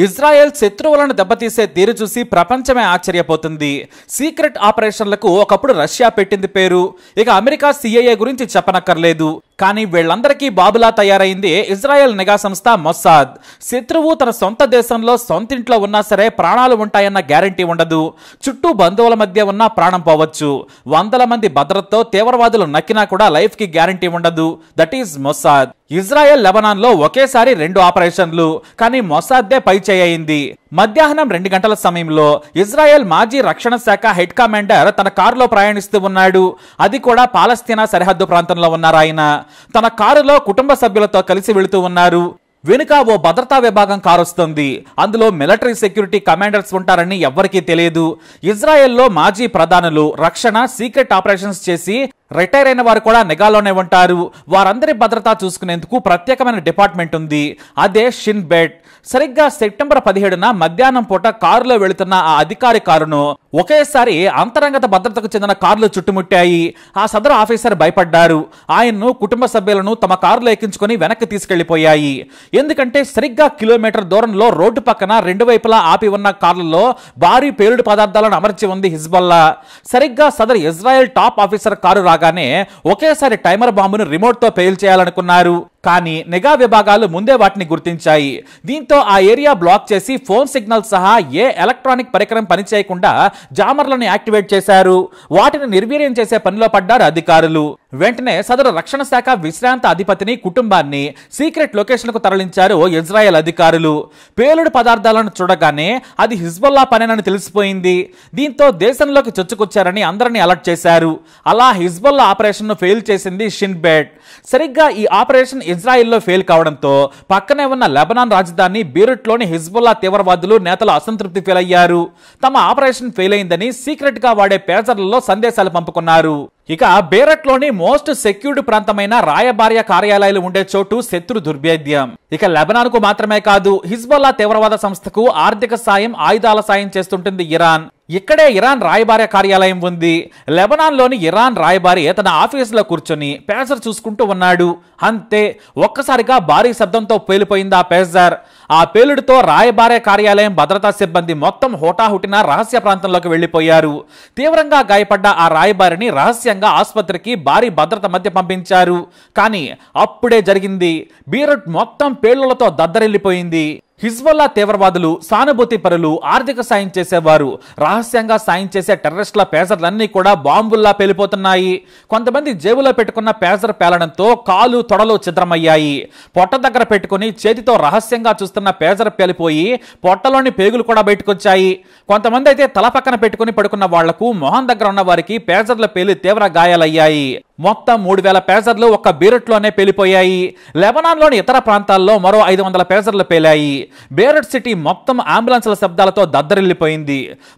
Israel శత్రువులను దెబ్బతీసే తీరు చూసి ప్రపంచమే ఆశ్చర్యపోతుంది. సీక్రెట్ ఆపరేషన్లకు ఒకప్పుడు రష్యా పెట్టింది పేరు. ఇక అమెరికా CIA గురించి చెప్పనక్కర్లేదు. కానీ వీళ్ళందరికీ బాబులా తయారైంది ఇజ్రాయెల్ నిఘా సంస్థ మొసాద్. శత్రువు తన సొంత దేశంలో సొంతింట్లో ఉన్నా సరే ప్రాణాలు ఉంటాయన్న గ్యారంటీ ఉండదు. చుట్టూ బంధువుల మధ్య ఉన్న ప్రాణం పోవచ్చు. వందల మంది భద్రతతో తీవ్రవాదులు నక్కినా కూడా లైఫ్ కి గ్యారంటీ ఉండదు. That is Mossad. Israel Lebanon లో ఒకేసారి 2 ఆపరేషన్లు. కానీ మొసాద్దే పై చేయింది. మధ్యాహ్నం 2 గంటల సమయంలో ఇజ్రాయెల్ మాజీ రక్షణ శాఖ హెడ్ కమాండర్ తన కారులో ప్రయాణిస్తూ ఉన్నాడు. అది కూడా పాలస్తీనా సరిహద్దు ప్రాంతంలో ఉన్నారు ఆయన. తన కారులో కుటుంబ సభ్యులతో కలిసి వెళుతూ ఉన్నారు. వెనుక ఓ భద్రతా విభాగం కారు వస్తుంది. అందులో మిలిటరీ సెక్యూరిటీ కమాండర్స్ ఉంటారని ఎవ్వరికీ తెలియదు. ఇజ్రాయెల్లో మాజీ ప్రధానులు రక్షణ సీక్రెట్ ఆపరేషన్స్ చేసి రిటైర్ అయిన వారు కూడా నిఘాలోనే ఉంటారు. వారందరి భద్రత చూసుకునేందుకు ప్రత్యేకమైన డిపార్ట్మెంట్ ఉంది. అదే షిన్ బెట్. సరిగ్గా సెప్టెంబర్ 17న మధ్యాహ్నం పూట కారులో వెళుతున్న ఆ అధికారి కారును ఒకేసారి అంతరంగత భద్రతకు చెందిన కార్లు చుట్టుముట్టాయి. ఆ సదరు ఆఫీసర్ భయపడ్డారు. ఆయన్ను కుటుంబ సభ్యులను తమ కారులో ఎక్కించుకొని వెనక్కి తీసుకెళ్లిపోయాయి. ఎందుకంటే సరిగ్గా కిలోమీటర్ దూరంలో రోడ్డు పక్కన 2 వైపులా ఆపి ఉన్న కార్లలో భారీ పేలుడు పదార్థాలను అమర్చి ఉంది హిజ్బుల్లా. సరిగ్గా సదరు ఇజ్రాయెల్ టాప్ ఆఫీసర్ కారు రాగానే ఒకేసారి టైమర్ బాంబును రిమోట్ తో పేల్ చేయాలనుకున్నారు. కానీ నిఘా విభాగాలు ముందే వాటిని గుర్తించాయి. దీంతో ఆ ఏరియా బ్లాక్ చేసి ఫోన్ సిగ్నల్ సహా ఏ ఎలక్ట్రానిక్ పరికరం పనిచేయకుండా జామర్లను యాక్టివేట్ చేశారు. వాటిని నిర్వీర్యం చేసే పనిలో పడ్డారు అధికారులు. వెంటనే సదరు రక్షణ శాఖ విశ్రాంత అధిపతిని కుటుంబాన్ని సీక్రెట్ లొకేషన్ కు తరలించారు ఇజ్రాయెల్ అధికారులు. పేలుడు పదార్థాలను చూడగానే అది హిజ్బుల్లా పనేనని తెలిసిపోయింది. దీంతో దేశంలోకి చొచ్చుకొచ్చారని అందరినీ అలర్ట్ చేశారు. అలా హిజ్బుల్లా ఆపరేషన్ ను ఫెయిల్ చేసింది షిన్ బెట్. సరిగ్గా ఈ ఆపరేషన్ ఇజ్రాయెల్లో ఫెయిల్ కావడంతో పక్కనే ఉన్న లెబనాన్ రాజధాని బీరుట్లోని హిజ్బుల్లా తీవ్రవాదులు నేతలు అసంతృప్తి ఫీల్ అయ్యారు. తమ ఆపరేషన్ ఫెయిల్ అయిందని సీక్రెట్ గా వాడే పేజర్లలో సందేశాలు పంపుకున్నారు. ఇక బేరట్లోని మోస్ట్ సెక్యూర్డ్ ప్రాంతమైన రాయబార్య కార్యాలయాలు ఉండే చోటు శత్రు దుర్భేద్యం. ఇక లెబనాన్ కు మాత్రమే కాదు, హిజ్బుల్లా తీవ్రవాద సంస్థకు ఆర్థిక సాయం, ఆయుధాల సాయం చేస్తుంటుంది ఇరాన్. ఇక్కడే ఇరాన్ రాయబార్య కార్యాలయం ఉంది. లెబనాన్ లోని ఇరాన్ రాయబారి తన ఆఫీసులో కూర్చొని పేజర్ చూసుకుంటూ ఉన్నాడు. అంతే, ఒక్కసారిగా భారీ శబ్దంతో పేలిపోయింది ఆ పేజర్. ఆ పేలుడుతో రాయబార్య కార్యాలయం భద్రతా సిబ్బంది మొత్తం హోటాహుటిన రహస్య ప్రాంతంలోకి వెళ్లిపోయారు. తీవ్రంగా గాయపడ్డ ఆ రాయబారిని రహస్యంగా ఆసుపత్రికి భారీ భద్రత మధ్య పంపించారు. కానీ అప్పుడే జరిగింది. బీరుట్ మొత్తం పేలులతో దద్దరిల్లిపోయింది. హిజ్బుల్లా తీవ్రవాదులు, సానుభూతి పరులు, ఆర్థిక సాయం చేసేవారు, రహస్యంగా సాయం చేసే టెర్రరిస్టుల పేజర్లన్నీ కూడా బాంబుల్లా పేలిపోతున్నాయి. కొంతమంది జేబులో పెట్టుకున్న పేజర్ పేలడంతో కాలు, తొడలు ఛిద్రమయ్యాయి. పొట్ట దగ్గర పెట్టుకుని చేతితో రహస్యంగా చూస్తున్న పేజర్ పేలిపోయి పొట్టలోని పేగులు కూడా బయటకొచ్చాయి. కొంతమంది అయితే తల పక్కన పెట్టుకుని పడుకున్న వాళ్లకు, మొహం దగ్గర ఉన్న వారికి పేజర్లు పేలి తీవ్ర గాయాలయ్యాయి. మొత్తం 3000 పేజర్లు ఒక్క బీరుట్లోనే పేలిపోయాయి. లెబనాన్ లోని ఇతర ప్రాంతాల్లో మరో 500 పేజర్లు పేలాయి. బేరట్ సిటీ మొత్తం అంబులెన్స్ల శబ్దాలతో దద్దరిల్లిపోయింది.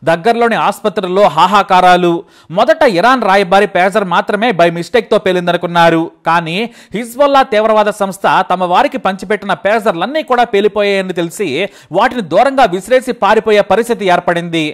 దగ్గరలోని ఆసుపత్రుల్లో హాహాకారాలు. మొదట ఇరాన్ రాయబారి పేజర్ మాత్రమే బై మిస్టేక్ తో పేలిందనుకున్నారు. కానీ హిజ్బుల్లా తీవ్రవాద సంస్థ తమ వారికి పంచిపెట్టిన పేజర్లన్నీ కూడా పేలిపోయాయని తెలిసి వాటిని దూరంగా విసిరేసి పారిపోయే పరిస్థితి ఏర్పడింది.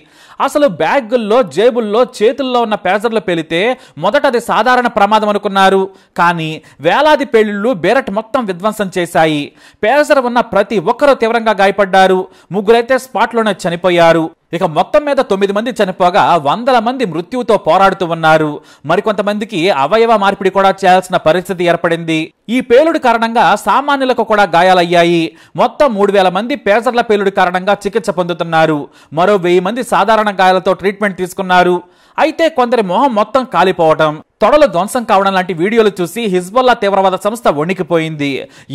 అసలు బ్యాగుల్లో, జేబుల్లో, చేతుల్లో ఉన్న పేజర్లు పేలితే మొదట అది సాధారణ ప్రమాదం అనుకున్నారు. కానీ వేలాది పేలుళ్లు బేరట్ మొత్తం విధ్వంసం చేశాయి. పేజర్ ఉన్న ప్రతి ఒక్కరూ తీవ్రంగా గాయపడ్డారు. 3 అయితే స్పాట్లోనే చనిపోయారు. ఇక మొత్తం మీద 9 మంది చనిపోగా వందల మంది మృత్యువుతో పోరాడుతూ ఉన్నారు. మరికొంతమందికి అవయవ మార్పిడి కూడా చేయాల్సిన పరిస్థితి ఏర్పడింది. ఈ పేలుడు కారణంగా సామాన్యులకు కూడా గాయాలయ్యాయి. మొత్తం 3000 మంది పేజర్ల పేలుడు కారణంగా చికిత్స పొందుతున్నారు. మరో 1000 మంది సాధారణ గాయాలతో ట్రీట్మెంట్ తీసుకున్నారు. అయితే కొందరి మొహం మొత్తం కాలిపోవటం, తొడలు ధ్వంసం కావడం లాంటి వీడియోలు చూసి హిజ్బుల్లా తీవ్రవాద సంస్థ వణికిపోయింది.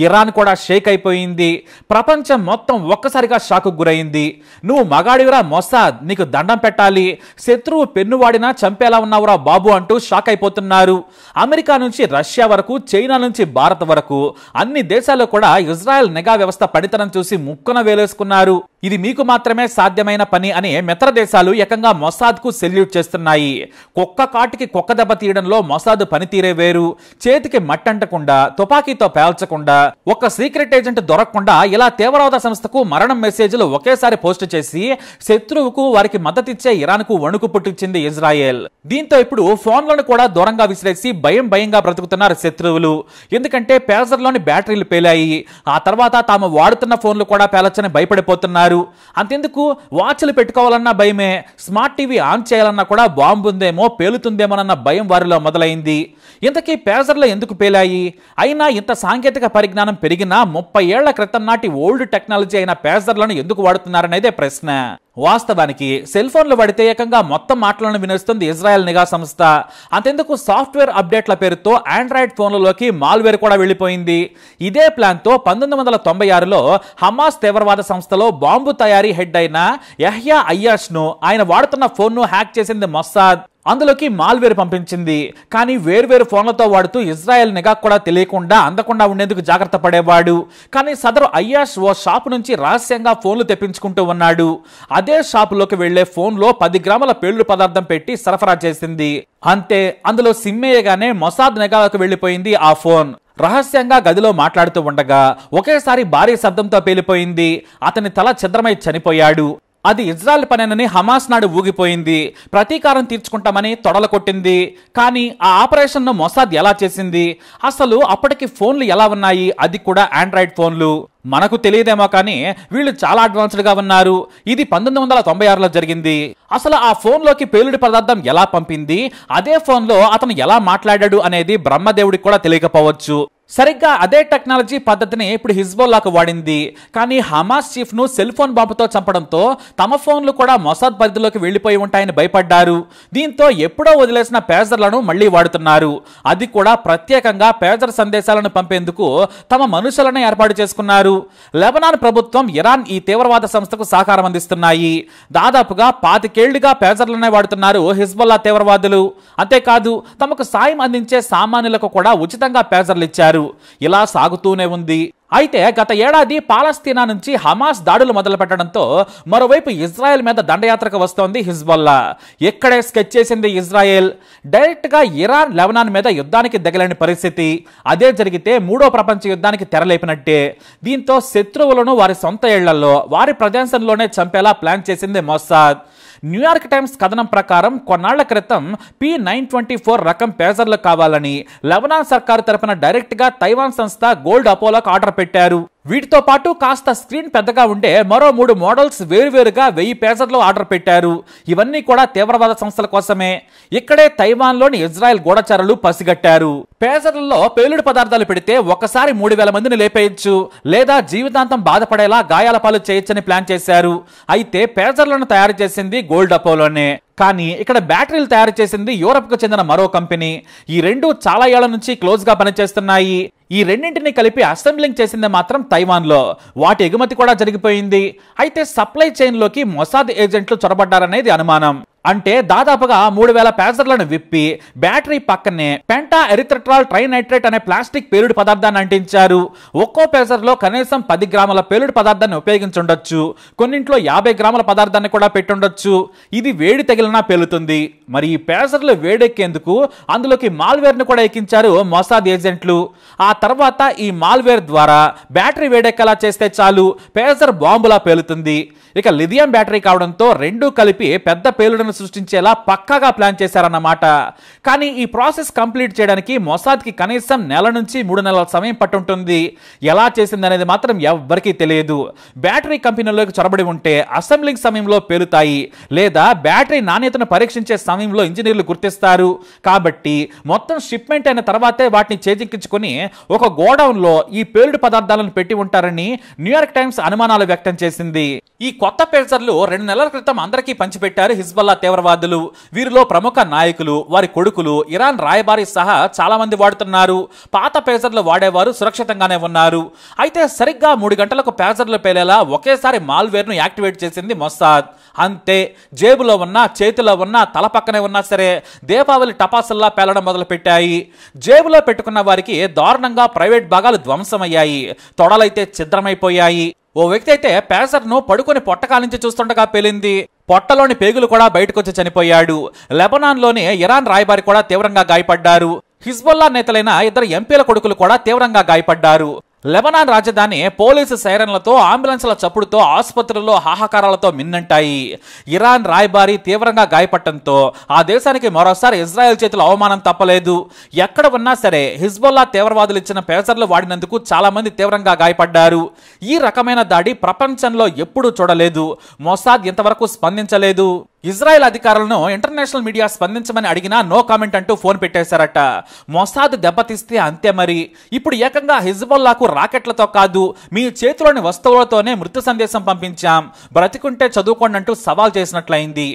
ఇరాన్ కూడా షేక్ అయిపోయింది. ప్రపంచం మొత్తం ఒక్కసారిగా షాకు గురైంది. నువ్వు మగాడివిరా మొసాద్, నీకు దండం పెట్టాలి, శత్రువు పెన్నువాడినా చంపేలా ఉన్నావురా బాబు అంటూ షాక్ అయిపోతున్నారు. అమెరికా నుంచి రష్యా వరకు, చైనా నుంచి భారత్ వరకు అన్ని దేశాల్లో కూడా ఇజ్రాయెల్ నిఘా వ్యవస్థ పడితనం చూసి ముక్కున వేలేసుకున్నారు. ఇది మీకు మాత్రమే సాధ్యమైన పని అని మిత్ర దేశాలు ఏకంగా మొసాద్ కు సెల్యూట్ చేస్తున్నాయి. కుక్క కాటికి కుక్క దెబ్బ తీయడంలో మొసాద్ పనితీరే వేరు. చేతికి మట్టంటకుండా, తుపాకీతో పేల్చకుండా, ఒక సీక్రెట్ ఏజెంట్ దొరకకుండా ఇలా తీవ్రవాద సంస్థకు మరణం మెసేజ్లు ఒకేసారి పోస్ట్ చేసి శత్రువుకు, వారికి మద్దతిచ్చే ఇరాన్ కు వణుకు పుట్టించింది ఇజ్రాయెల్. దీంతో ఇప్పుడు ఫోన్లను కూడా దూరంగా విసిరేసి భయంగా బ్రతుకుతున్నారు శత్రువులు. ఎందుకంటే పేజర్లోని బ్యాటరీలు పేలాయి. ఆ తర్వాత తాము వాడుతున్న ఫోన్లు కూడా పేలొచ్చని భయపడిపోతున్నారు. భయపడ్డారు. అంతెందుకు వాచ్లు పెట్టుకోవాలన్నా భయమే, స్మార్ట్ టీవీ ఆన్ చేయాలన్నా కూడా బాంబు ఉందేమో పేలుతుందేమోనన్న భయం వారిలో మొదలైంది. ఇంతకీ పేజర్లు ఎందుకు పేలాయి? అయినా ఇంత సాంకేతిక పరిజ్ఞానం పెరిగినా 30 ఏళ్ల క్రితం నాటి ఓల్డ్ టెక్నాలజీ అయిన పేజర్లను ఎందుకు వాడుతున్నారనేదే ప్రశ్న. వాస్తవానికి సెల్ ఫోన్లు పడితే ఏకంగా మొత్తం మాటలను వినేస్తుంది ఇజ్రాయెల్ నిఘా సంస్థ. అంతెందుకు సాఫ్ట్వేర్ అప్డేట్ల పేరుతో ఆండ్రాయిడ్ ఫోన్లలోకి మాల్వేర్ కూడా వెళ్లిపోయింది. ఇదే ప్లాన్ తో 1996లో హమాస్ తీవ్రవాద సంస్థలో బాంబు తయారీ హెడ్ అయిన యహ్యా అయ్యాష్ ను ఆయన వాడుతున్న ఫోన్ ను హ్యాక్ చేసింది మొస్సాద్. అందులోకి మాల్వేర్ పంపించింది. కానీ వేర్వేరు ఫోన్లతో వాడుతూ ఇజ్రాయెల్ నిఘా కూడా తెలియకుండా అందకుండా ఉండేందుకు జాగ్రత్త పడేవాడు. కానీ సదరు అయ్యాష్ ఓ షాపు నుంచి రహస్యంగా ఫోన్లు తెప్పించుకుంటూ ఉన్నాడు. అదే షాపులోకి వెళ్లే ఫోన్లో 10 గ్రాముల పేలుడు పదార్థం పెట్టి సరఫరా చేసింది. అంతే, అందులో సిమ్మేయగానే మొసాద్ నిఘాలోకి వెళ్లిపోయింది ఆ ఫోన్. రహస్యంగా గదిలో మాట్లాడుతూ ఉండగా ఒకేసారి భారీ శబ్దంతో పేలిపోయింది. అతని తల ఛిద్రమై చనిపోయాడు. అది ఇజ్రాయెల్ పనేనని హమాస్ నాడు ఊగిపోయింది. ప్రతీకారం తీర్చుకుంటామని తొడల కొట్టింది. కానీ ఆ ఆపరేషన్ ను మొసాద్ ఎలా చేసింది? అసలు అప్పటికి ఫోన్లు ఎలా ఉన్నాయి? అది కూడా ఆండ్రాయిడ్ ఫోన్లు. మనకు తెలియదేమో కానీ వీళ్ళు చాలా అడ్వాన్స్డ్ గా ఉన్నారు. ఇది 1996లో జరిగింది. అసలు ఆ ఫోన్ లోకి పేలుడు పదార్థం ఎలా పంపింది, అదే ఫోన్ లో అతను ఎలా మాట్లాడాడు అనేది బ్రహ్మదేవుడికి కూడా తెలియకపోవచ్చు. సరిగ్గా అదే టెక్నాలజీ పద్ధతిని ఇప్పుడు హిజ్బుల్లాకు వాడింది. కానీ హమాస్ చీఫ్ ను సెల్ ఫోన్ బాంబుతో చంపడంతో తమ ఫోన్లు కూడా మొసాద్ పరిధిలోకి వెళ్లిపోయి ఉంటాయని భయపడ్డారు. దీంతో ఎప్పుడో వదిలేసిన పేజర్లను మళ్లీ వాడుతున్నారు. అది కూడా ప్రత్యేకంగా పేజర్ సందేశాలను పంపేందుకు తమ మనుషులను ఏర్పాటు చేసుకున్నారు. లెబనాన్ ప్రభుత్వం, ఇరాన్ ఈ తీవ్రవాద సంస్థకు సహకారం అందిస్తున్నాయి. దాదాపుగా 25 ఏళ్లుగా పేజర్లనే వాడుతున్నారు హిజ్బుల్లా తీవ్రవాదులు. అంతేకాదు తమకు సాయం అందించే సామాన్యులకు కూడా ఉచితంగా పేజర్లు ఇచ్చారు. ఇలా సాగుతూనే ఉంది. అయితే గత ఏడాది పాలస్తీనా నుంచి హమాస్ దాడులు మొదలు పెట్టడంతో మరోవైపు ఇజ్రాయెల్ మీద దండయాత్రకు వస్తోంది హిజ్బుల్లా. ఎక్కడే స్కెచ్ చేసింది ఇజ్రాయెల్. డైరెక్ట్ గా ఇరాన్, లెబనాన్ మీద యుద్ధానికి దిగలేని పరిస్థితి. అదే జరిగితే 3వ ప్రపంచ యుద్ధానికి తెరలేపినట్టే. దీంతో శత్రువులను వారి సొంత ఇళ్లలో, వారి ప్రదేశంలోనే చంపేలా ప్లాన్ చేసింది మొసాద్. న్యూయార్క్ టైమ్స్ కథనం ప్రకారం కొన్నాళ్ల క్రితం P924 రకం పేజర్లు కావాలని లెబనాన్ సర్కారు తరపున డైరెక్ట్ గా తైవాన్ సంస్థ గోల్డ్ అపోలోకి ఆర్డర్ పెట్టారు. వీటితో పాటు కాస్త స్క్రీన్ పెద్దగా ఉండే మరో 3 మోడల్స్ వేరువేరుగా 1000 పేజర్లు ఆర్డర్ పెట్టారు. ఇవన్నీ కూడా తీవ్రవాద సంస్థల కోసమే. ఇక్కడే తైవాన్లోని ఇజ్రాయెల్ గూఢచారులు పసిగట్టారు. పేజర్లలో పేలుడు పదార్థాలు పెడితే ఒక్కసారి 3000 మందిని లేపేయచ్చు, లేదా జీవితాంతం బాధపడేలా గాయాల పాలు చేయొచ్చని ప్లాన్ చేశారు. అయితే పేజర్లను తయారు చేసింది గోల్డ్ అపోలోనే. కానీ ఇక్కడ బ్యాటరీలు తయారు చేసింది యూరప్ కు చెందిన మరో కంపెనీ. ఈ రెండు చాలా ఏళ్ల నుంచి క్లోజ్ గా పనిచేస్తున్నాయి. ఈ రెండింటిని కలిపి అసెంబ్లింగ్ చేసింది మాత్రం తైవాన్ లో. వాటి ఎగుమతి కూడా జరిగిపోయింది. అయితే సప్లై చైన్ లోకి మొసాద్ ఏజెంట్లు చొరబడ్డారనేది అనుమానం. అంటే దాదాపుగా 3000 పేజర్లను విప్పి బ్యాటరీ పక్కనే పెంటా ఎరిథ్రిట్రాల్ ట్రైనైట్రేట్ అనే ప్లాస్టిక్ పేలుడు పదార్థాన్ని అంటించారు. ఒక్కో పేజర్ లో కనీసం 10 గ్రాముల పేలుడు పదార్థాన్ని ఉపయోగించుండొచ్చు. కొన్నింట్లో 50 గ్రాముల పదార్థాన్ని కూడా పెట్టుండొచ్చు. ఇది వేడి తగిలినా పేలుతుంది. మరి ఈ పేజర్లు వేడెక్కేందుకు అందులోకి మాల్వేర్ ను కూడా ఎక్కించారు మొసాద్ ఏజెంట్లు. ఆ తర్వాత ఈ మాల్వేర్ ద్వారా బ్యాటరీ వేడెక్కేలా చేస్తే చాలు, పేజర్ బాంబులా పేలుతుంది. ఇక లిథియం బ్యాటరీ కావడంతో రెండూ కలిపి పెద్ద పేలుడును సృష్టించేలా పక్కాగా ప్లాన్ చేశారన్నమాట. కానీ ఈ ప్రాసెస్ కంప్లీట్ చేయడానికి మొసాద్కి కనీసం నెల నుంచి 3 నెలల సమయం పట్టుంటుంది. ఎలా చేసిందనేది మాత్రం ఎవ్వరికీ తెలియదు. బ్యాటరీ కంపెనీలోకి చొరబడి ఉంటే అసెంబ్లింగ్ సమయంలో పేలుతాయి, లేదా బ్యాటరీ నాణ్యతను పరీక్షించే సమయంలో ఇంజనీర్లు గుర్తిస్తారు. కాబట్టి మొత్తం షిప్మెంట్ అయిన తర్వాతే వాటిని చేజిక్కించుకొని ఒక గోడౌన్ లో ఈ పేలుడు పదార్థాలను పెట్టి ఉంటారని న్యూయార్క్ టైమ్స్ అనుమానాలు వ్యక్తం చేసింది. ఈ కొత్త పేజర్లు 2 నెలల క్రితం అందరికీ పంచిపెట్టారు హిజ్బుల్లా తీవ్రవాదులు. వీరిలో ప్రముఖ నాయకులు, వారి కొడుకులు, ఇరాన్ రాయబారి సహా చాలా మంది వాడుతున్నారు. పాత పేజర్లు వాడేవారు సురక్షితంగానే ఉన్నారు. అయితే సరిగ్గా 3 గంటలకు పేజర్లు పేలేలా ఒకేసారి మాల్వేర్ ను యాక్టివేట్ చేసింది మొసాద్. అంతే, జేబులో ఉన్నా, చేతిలో ఉన్నా, తల పక్కనే ఉన్నా సరే దీపావళి టపాసుల్లా పేలడం మొదలు పెట్టాయి. జేబులో పెట్టుకున్న వారికి దారుణంగా ప్రైవేట్ భాగాలు ధ్వంసమయ్యాయి. తొడలైతే ఛిద్రమైపోయాయి. ఓ వ్యక్తి అయితే పేజర్ ను పడుకొని పొట్టకాలించి చూస్తుండగా పేలింది. పొట్టలోని పేగులు కూడా బయటకొచ్చి చనిపోయాడు. లెబనాన్ లోని ఇరాన్ రాయబారి కూడా తీవ్రంగా గాయపడ్డారు. హిజ్బుల్లా నేతలైన 2 ఎంపీల కొడుకులు కూడా తీవ్రంగా గాయపడ్డారు. లెబనాన్ రాజధాని పోలీసు సైరన్లతో, అంబులెన్స్ల చప్పుడుతో, ఆసుపత్రుల్లో హాహాకారాలతో మిన్నంటాయి. ఇరాన్ రాయబారి తీవ్రంగా గాయపడటంతో ఆ దేశానికి మరోసారి ఇజ్రాయెల్ చేతుల అవమానం తప్పలేదు. ఎక్కడ ఉన్నా సరే హిజ్బుల్లా తీవ్రవాదులు ఇచ్చిన పేసర్లు వాడినందుకు చాలా మంది తీవ్రంగా గాయపడ్డారు. ఈ రకమైన దాడి ప్రపంచంలో ఎప్పుడూ చూడలేదు. మొసాద్ ఇంతవరకు స్పందించలేదు. ఇజ్రాయెల్ అధికారులను ఇంటర్నేషనల్ మీడియా స్పందించమని అడిగినా నో కామెంట్ అంటూ ఫోన్ పెట్టేశారట. మొసాద్ దెబ్బతీస్తే అంతే మరి. ఇప్పుడు ఏకంగా హిజ్బుల్లాకు రాకెట్లతో కాదు, మీ చేతిలోని వస్తువులతోనే మృత్యు సందేశం పంపించాం, బ్రతికుంటే చదువుకోండి అంటూ సవాల్ చేసినట్లయింది.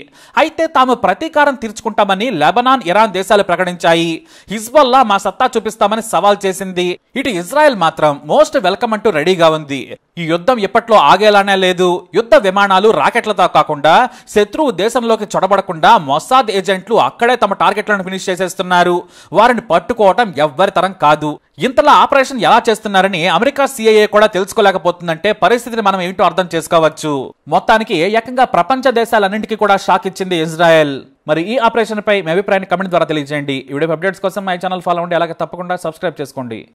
అయితే తాము ప్రతీకారం తీర్చుకుంటామని లెబనాన్, ఇరాన్ దేశాలు ప్రకటించాయి. హిజ్బుల్లా మా సత్తా చూపిస్తామని సవాల్ చేసింది. ఇటు ఇజ్రాయెల్ మాత్రం మోస్ట్ వెల్కమ్ అంటూ రెడీగా ఉంది. ఈ యుద్ధం ఎప్పట్లో ఆగేలానే లేదు. యుద్ధ విమానాలు రాకెట్లతో కాకుండా శత్రువు దేశంలోకి చొరబడకుండా మొసాద్ ఏజెంట్లు అక్కడే తమ టార్గెట్లను ఫినిష్ చేసేస్తున్నారు. వారిని పట్టుకోవటం ఎవ్వరి తరం కాదు. ఇంతలా ఆపరేషన్ ఎలా చేస్తున్నారని అమెరికా CIA కూడా తెలుసుకోలేకపోతుందంటే పరిస్థితిని మనం ఏంటో అర్థం చేసుకోవచ్చు. మొత్తానికి ఏకంగా ప్రపంచ దేశాలన్నింటికీ కూడా షాక్ ఇచ్చింది ఇజ్రాయెల్. మరి ఈ ఆపరేషన్ పై మీ అభిప్రాయాన్ని కమెంట్ ద్వారా తెలియజేయండి. ఈ వీడియో అప్డేట్స్ కోసం మై ఛానల్ ఫాలో అవ్వండి. అలాగే తప్పకుండా సబ్స్క్రైబ్ చేసుకోండి.